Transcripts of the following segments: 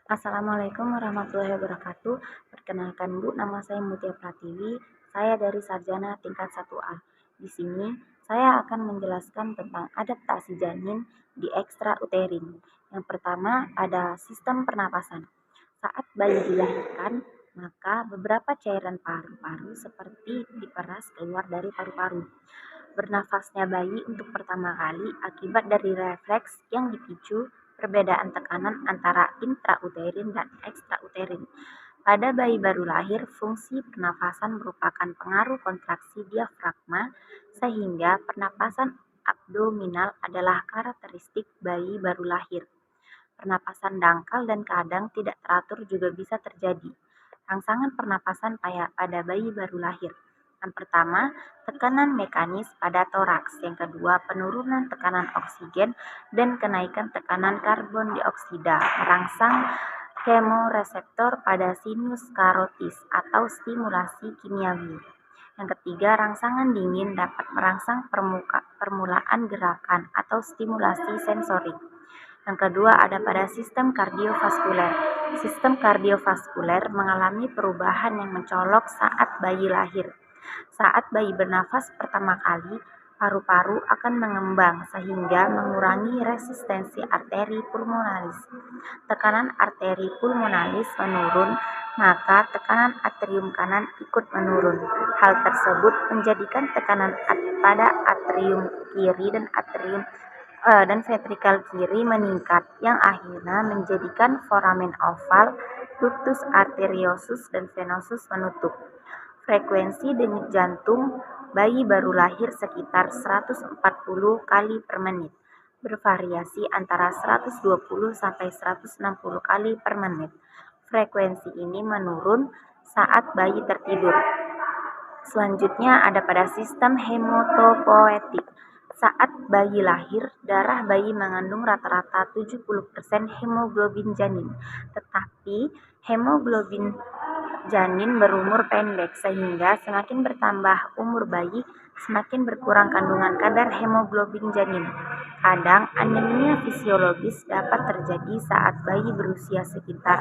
Assalamualaikum warahmatullahi wabarakatuh. Perkenalkan Bu, nama saya Mutia Pratiwi. Saya dari Sarjana tingkat 1A. Di sini saya akan menjelaskan tentang adaptasi janin di ekstrauterin. Yang pertama ada sistem pernapasan. Saat bayi dilahirkan, maka beberapa cairan paru-paru seperti diperas keluar dari paru-paru. Bernafasnya bayi untuk pertama kali akibat dari refleks yang dipicu perbedaan tekanan antara intrauterin dan ekstrauterin. Pada bayi baru lahir, fungsi pernafasan merupakan pengaruh kontraksi diafragma, sehingga pernapasan abdominal adalah karakteristik bayi baru lahir. Pernapasan dangkal dan kadang tidak teratur juga bisa terjadi. Rangsangan pernapasan pada bayi baru lahir. Yang pertama, tekanan mekanis pada toraks. Yang kedua, penurunan tekanan oksigen dan kenaikan tekanan karbon dioksida merangsang kemoreseptor pada sinus karotis atau stimulasi kimiawi. Yang ketiga, rangsangan dingin dapat merangsang permulaan gerakan atau stimulasi sensorik. Yang kedua ada pada sistem kardiovaskuler. Sistem kardiovaskuler mengalami perubahan yang mencolok saat bayi lahir. Saat bayi bernafas pertama kali, paru-paru akan mengembang sehingga mengurangi resistensi arteri pulmonalis. Tekanan arteri pulmonalis menurun, maka tekanan atrium kanan ikut menurun. Hal tersebut menjadikan tekanan pada atrium kiri dan ventrikal kiri meningkat, yang akhirnya menjadikan foramen oval, ductus arteriosus dan venosus menutup. Frekuensi denyut jantung bayi baru lahir sekitar 140 kali per menit, bervariasi antara 120 sampai 160 kali per menit. Frekuensi ini menurun saat bayi tertidur. Selanjutnya ada pada sistem hematopoietik. Saat bayi lahir, darah bayi mengandung rata-rata 70% hemoglobin janin. Tetapi hemoglobin janin berumur pendek, sehingga semakin bertambah umur bayi, semakin berkurang kandungan kadar hemoglobin janin. Kadang anemia fisiologis dapat terjadi saat bayi berusia sekitar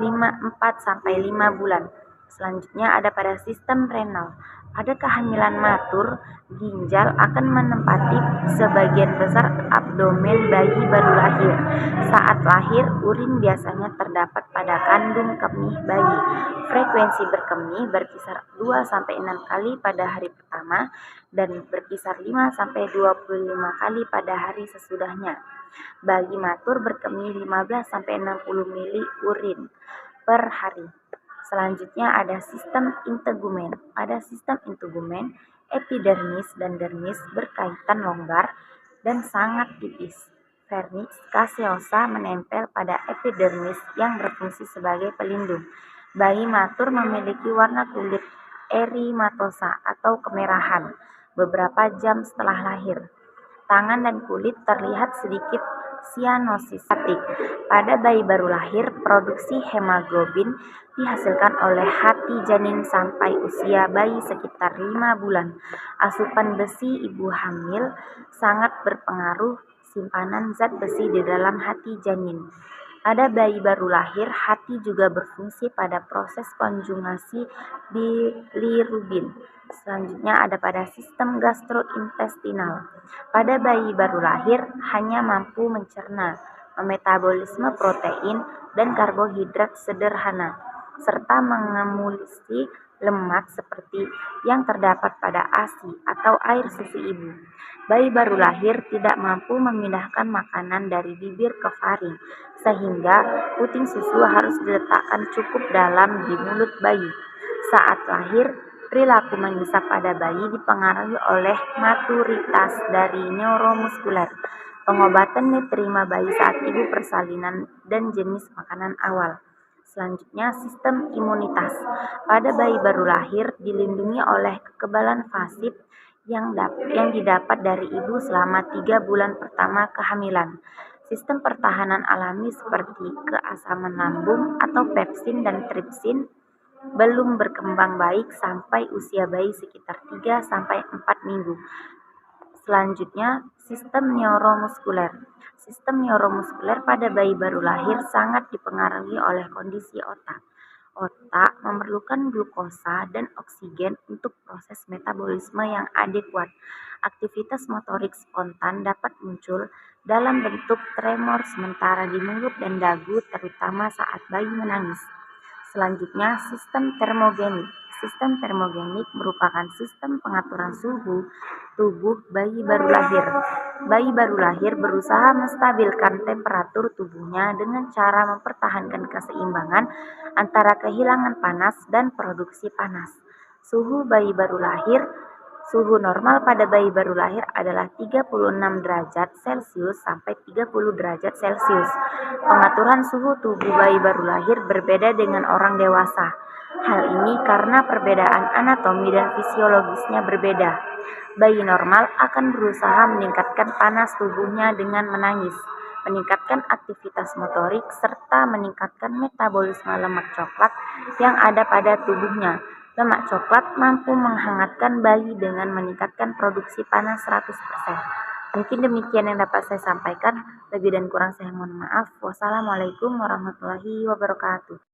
4-5 bulan. Selanjutnya ada pada sistem renal. Pada kehamilan matur, ginjal akan menempati sebagian besar abdomen bayi baru lahir. Saat lahir, urin biasanya terdapat pada kandung kemih bayi. Frekuensi berkemih berkisar 2-6 kali pada hari pertama dan berkisar 5-25 kali pada hari sesudahnya. Bayi matur berkemih 15-60 mili urin per hari. Selanjutnya ada sistem integumen. Pada sistem integumen, epidermis dan dermis berkaitan longgar dan sangat tipis. Vernix caseosa menempel pada epidermis yang berfungsi sebagai pelindung. Bayi matur memiliki warna kulit erimatosa atau kemerahan beberapa jam setelah lahir. Tangan dan kulit terlihat sedikit sianosis. Pada bayi baru lahir, produksi hemoglobin dihasilkan oleh hati janin sampai usia bayi sekitar 5 bulan. Asupan besi ibu hamil sangat berpengaruh simpanan zat besi di dalam hati janin. Pada bayi baru lahir, hati juga berfungsi pada proses konjugasi bilirubin. Selanjutnya ada pada sistem gastrointestinal. Pada bayi baru lahir hanya mampu mencerna, memetabolisme protein dan karbohidrat sederhana, serta mengemulsi lemak seperti yang terdapat pada ASI atau air susu ibu. Bayi baru lahir tidak mampu memindahkan makanan dari bibir ke faring, sehingga puting susu harus diletakkan cukup dalam di mulut bayi. Saat lahir, perilaku mengisap pada bayi dipengaruhi oleh maturitas dari neuromuskuler, pengobatan diterima bayi saat ibu persalinan, dan jenis makanan awal. Selanjutnya, sistem imunitas. Pada bayi baru lahir dilindungi oleh kekebalan pasif yang didapat dari ibu selama 3 bulan pertama kehamilan. Sistem pertahanan alami seperti keasaman lambung atau pepsin dan tripsin belum berkembang baik sampai usia bayi sekitar 3-4 minggu. Selanjutnya, sistem neuromuskuler. Sistem neuromuskuler pada bayi baru lahir sangat dipengaruhi oleh kondisi otak. Otak memerlukan glukosa dan oksigen untuk proses metabolisme yang adekuat. Aktivitas motorik spontan dapat muncul dalam bentuk tremor sementara di mulut dan dagu, terutama saat bayi menangis. Selanjutnya, sistem termogenik. Sistem termogenik merupakan sistem pengaturan suhu tubuh bayi baru lahir. Bayi baru lahir berusaha menstabilkan temperatur tubuhnya dengan cara mempertahankan keseimbangan antara kehilangan panas dan produksi panas. Suhu bayi baru lahir Suhu normal pada bayi baru lahir adalah 36 derajat Celcius sampai 30 derajat Celcius. Pengaturan suhu tubuh bayi baru lahir berbeda dengan orang dewasa. Hal ini karena perbedaan anatomi dan fisiologisnya berbeda. Bayi normal akan berusaha meningkatkan panas tubuhnya dengan menangis, meningkatkan aktivitas motorik, serta meningkatkan metabolisme lemak coklat yang ada pada tubuhnya. Lemak coklat mampu menghangatkan bayi dengan meningkatkan produksi panas 100%. Mungkin demikian yang dapat saya sampaikan. Lebih dan kurang saya mohon maaf. Wassalamualaikum warahmatullahi wabarakatuh.